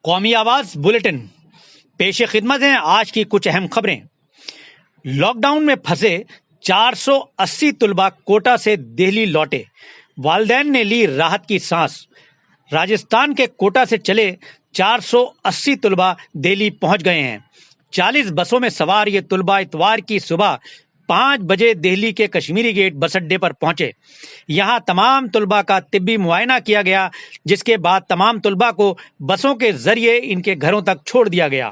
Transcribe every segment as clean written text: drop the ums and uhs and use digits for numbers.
قومی آواز بلیٹن پیش خدمت ہیں آج کی کچھ اہم خبریں۔ لاک ڈاؤن میں پھنسے 480 طلباء کوٹا سے دہلی لوٹے، والدین نے لی راحت کی سانس۔ راجستھان کے کوٹا سے چلے 480 طلباء دہلی پہنچ گئے ہیں۔ 40 بسوں میں سوار یہ طلباء اتوار کی صبح 5 بجے دہلی کے کشمیری گیٹ بس اڈے پر پہنچے۔ یہاں تمام طلباء کا طبی معائنہ کیا گیا، جس کے بعد تمام طلباء کو بسوں کے ذریعے ان کے گھروں تک چھوڑ دیا گیا۔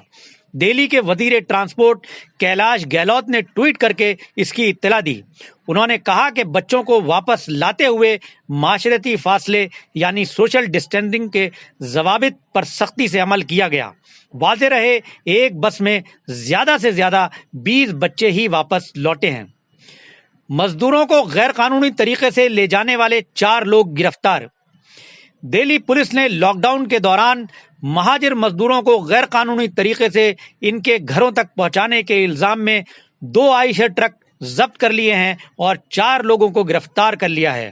دہلی کے وزیر ٹرانسپورٹ کیلاش گہلوت نے ٹویٹ کر کے اس کی اطلاع دی۔ انہوں نے کہا کہ بچوں کو واپس لاتے ہوئے معاشرتی فاصلے یعنی سوشل ڈسٹینسنگ کے ضوابط پر سختی سے عمل کیا گیا۔ واضح رہے، ایک بس میں زیادہ سے زیادہ 20 بچے ہی واپس لوٹے ہیں۔ مزدوروں کو غیر قانونی طریقے سے لے جانے والے 4 لوگ گرفتار۔ دہلی پولیس نے لاک ڈاؤن کے دوران مہاجر مزدوروں کو غیر قانونی طریقے سے ان کے گھروں تک پہنچانے کے الزام میں 2 عائشہ ٹرک ضبط کر لیے ہیں اور 4 لوگوں کو گرفتار کر لیا ہے۔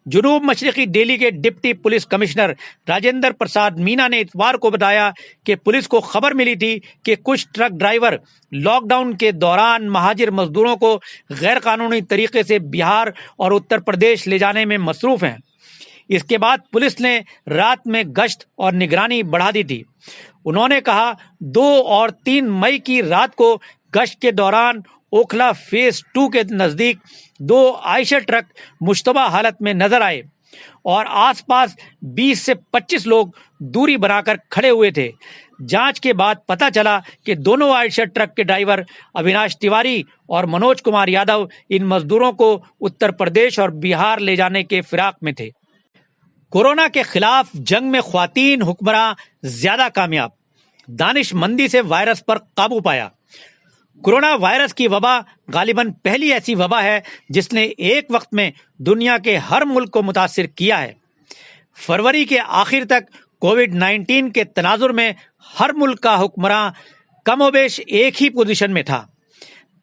جنوب مشرقی دہلی کے deputy police commissioner Rajendra Prasad Meena نے اتوار کو بتایا کہ پولیس کو خبر ملی تھی کہ کچھ ٹرک ڈرائیور لاک ڈاؤن کے دوران مہاجر مزدوروں کو غیر قانونی طریقے سے بہار اور اتر پردیش لے جانے میں مصروف ہیں۔ اس کے بعد پولیس نے رات میں گشت اور نگرانی بڑھا دی تھی۔ انہوں نے کہا 2 اور 3 مئی کی رات کو گشت کے دوران اوکھلا فیز 2 کے نزدیک 2 عائشہ ٹرک مشتبہ حالت میں نظر آئے اور آس پاس 20 سے 25 لوگ دوری بنا کر کھڑے ہوئے تھے۔ جانچ کے بعد پتہ چلا کہ دونوں عائشہ ٹرک کے ڈرائیور اویناش تیواری اور منوج کمار یادو ان مزدوروں کو اتر پردیش اور بہار لے جانے کے فراق میں تھے۔ کورونا کے خلاف جنگ میں خواتین حکمراں زیادہ کامیاب، دانش مندی سے وائرس پر قابو پایا۔ کورونا وائرس کی وبا غالباً پہلی ایسی وبا ہے جس نے ایک وقت میں دنیا کے ہر ملک کو متاثر کیا ہے۔ فروری کے آخر تک کووڈ 19 کے تناظر میں ہر ملک کا حکمراں کم و بیش ایک ہی پوزیشن میں تھا۔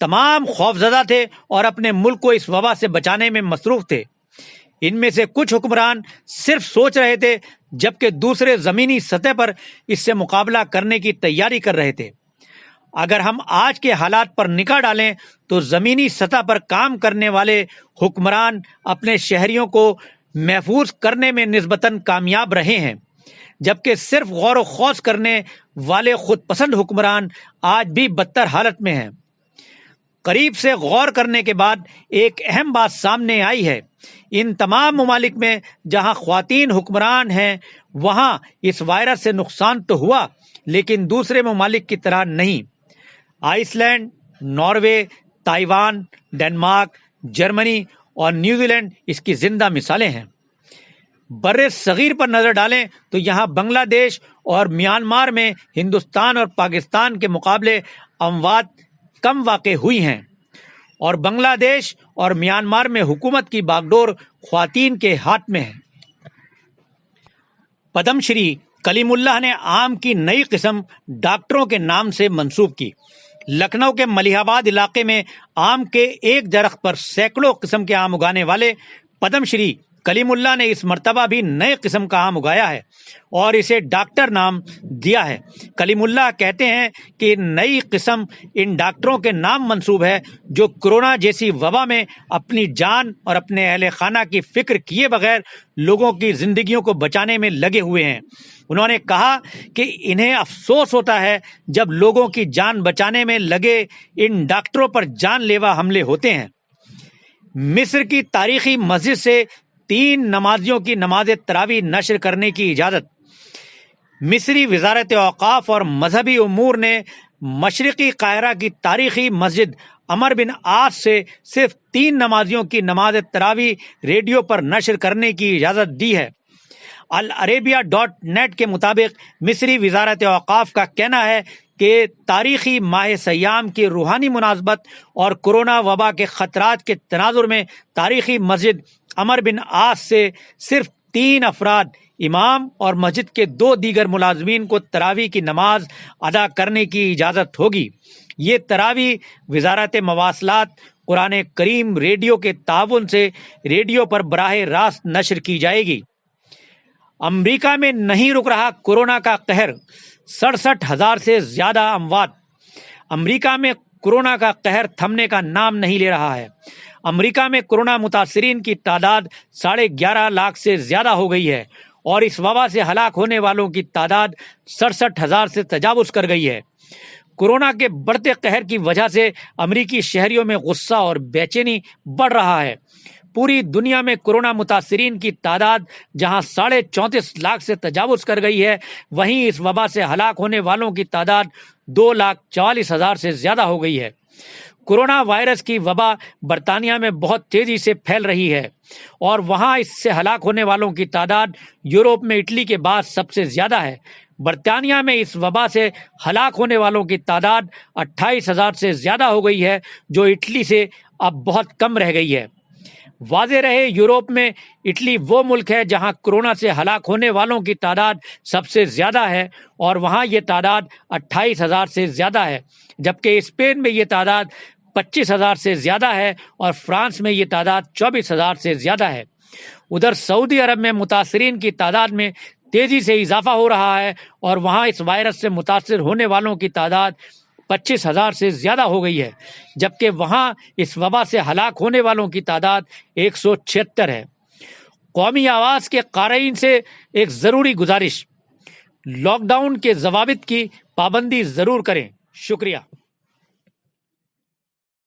تمام خوفزدہ تھے اور اپنے ملک کو اس وبا سے بچانے میں مصروف تھے۔ ان میں سے کچھ حکمران صرف سوچ رہے تھے، جبکہ دوسرے زمینی سطح پر اس سے مقابلہ کرنے کی تیاری کر رہے تھے۔ اگر ہم آج کے حالات پر نگاہ ڈالیں تو زمینی سطح پر کام کرنے والے حکمران اپنے شہریوں کو محفوظ کرنے میں نسبتاً کامیاب رہے ہیں، جبکہ صرف غور و خوض کرنے والے خود پسند حکمران آج بھی بدتر حالت میں ہیں۔ قریب سے غور کرنے کے بعد ایک اہم بات سامنے آئی ہے۔ ان تمام ممالک میں جہاں خواتین حکمران ہیں وہاں اس وائرس سے نقصان تو ہوا، لیکن دوسرے ممالک کی طرح نہیں۔ Iceland, Norway, Taiwan, Denmark, Germany اور نیوزی لینڈ اس کی زندہ مثالیں ہیں۔ بر صغیر پر نظر ڈالیں تو یہاں بنگلہ دیش اور میانمار میں ہندوستان اور پاکستان کے مقابلے اموات کم واقع ہوئی ہیں، اور بنگلہ دیش اور میانمار میں حکومت کی باگڈور خواتین کے ہاتھ میں ہے۔ پدم شری کلیم اللہ نے آم کی نئی قسم ڈاکٹروں کے نام سے منسوب کی۔ لکھنؤ کے ملیح آباد علاقے میں آم کے ایک درخت پر سینکڑوں قسم کے آم اگانے والے پدم شری کلیم اللہ نے اس مرتبہ بھی نئے قسم کا آم اگایا ہے اور اسے ڈاکٹر نام دیا ہے۔ کلیم اللہ کہتے ہیں کہ نئی قسم ان ڈاکٹروں کے نام منسوب ہے جو کورونا جیسی وبا میں اپنی جان اور اپنے اہل خانہ کی فکر کیے بغیر لوگوں کی زندگیوں کو بچانے میں لگے ہوئے ہیں۔ انہوں نے کہا کہ انہیں افسوس ہوتا ہے جب لوگوں کی جان بچانے میں لگے ان ڈاکٹروں پر جان لیوا حملے ہوتے ہیں۔ مصر کی تاریخی مسجد سے 3 نمازیوں کی نماز تراویح نشر کرنے کی اجازت۔ مصری وزارت اوقاف اور مذہبی امور نے مشرقی قاہرہ کی تاریخی مسجد عمر بن عاص سے صرف 3 نمازیوں کی نماز تراویح ریڈیو پر نشر کرنے کی اجازت دی ہے۔ العربیہ.net کے مطابق مصری وزارت اوقاف کا کہنا ہے کہ تاریخی ماہ سیام کی روحانی مناسبت اور کورونا وبا کے خطرات کے تناظر میں تاریخی مسجد عمر بن عاص سے صرف 3 افراد، امام اور مسجد کے 2 دیگر ملازمین کو تراویح کی نماز ادا کرنے کی اجازت ہوگی۔ یہ تراویح وزارت مواصلات قرآن کریم ریڈیو کے تعاون سے ریڈیو پر براہ راست نشر کی جائے گی۔ امریکہ میں نہیں رک رہا کورونا کا قہر، 67,000 سے زیادہ اموات۔ امریکہ میں کورونا کا قہر تھمنے کا نام نہیں لے رہا ہے۔ امریکہ میں کورونا متاثرین کی تعداد 11.5 لاکھ سے زیادہ ہو گئی ہے اور اس وبا سے ہلاک ہونے والوں کی تعداد 67,000 سے تجاوز کر گئی ہے۔ کورونا کے بڑھتے قہر کی وجہ سے امریکی شہریوں میں غصہ اور بے چینی بڑھ رہا ہے۔ پوری دنیا میں کورونا متاثرین کی تعداد جہاں 34.5 لاکھ سے تجاوز کر گئی ہے، وہیں اس وبا سے ہلاک ہونے والوں کی تعداد 2,44,000 سے زیادہ ہو گئی ہے۔ کورونا وائرس کی وبا برطانیہ میں بہت تیزی سے پھیل رہی ہے اور وہاں اس سے ہلاک ہونے والوں کی تعداد یورپ میں اٹلی کے بعد سب سے زیادہ ہے۔ برطانیہ میں اس وبا سے ہلاک ہونے والوں کی تعداد 28,000 سے زیادہ ہو گئی ہے، جو اٹلی سے اب بہت کم رہ گئی ہے۔ واضح رہے، یورپ میں اٹلی وہ ملک ہے جہاں کورونا سے ہلاک ہونے والوں کی تعداد سب سے زیادہ ہے اور وہاں یہ تعداد 28,000 سے زیادہ ہے، جبکہ اسپین میں یہ تعداد 25,000 سے زیادہ ہے اور فرانس میں یہ تعداد 24,000 سے زیادہ ہے۔ ادھر سعودی عرب میں متاثرین کی تعداد میں تیزی سے اضافہ ہو رہا ہے اور وہاں اس وائرس سے متاثر ہونے والوں کی تعداد 25,000 سے زیادہ ہو گئی ہے، جبکہ وہاں اس وبا سے ہلاک ہونے والوں کی تعداد 176 ہے۔ قومی آواز کے قارئین سے ایک ضروری گزارش: لاک ڈاؤن کے ضوابط کی پابندی ضرور کریں۔ شکریہ۔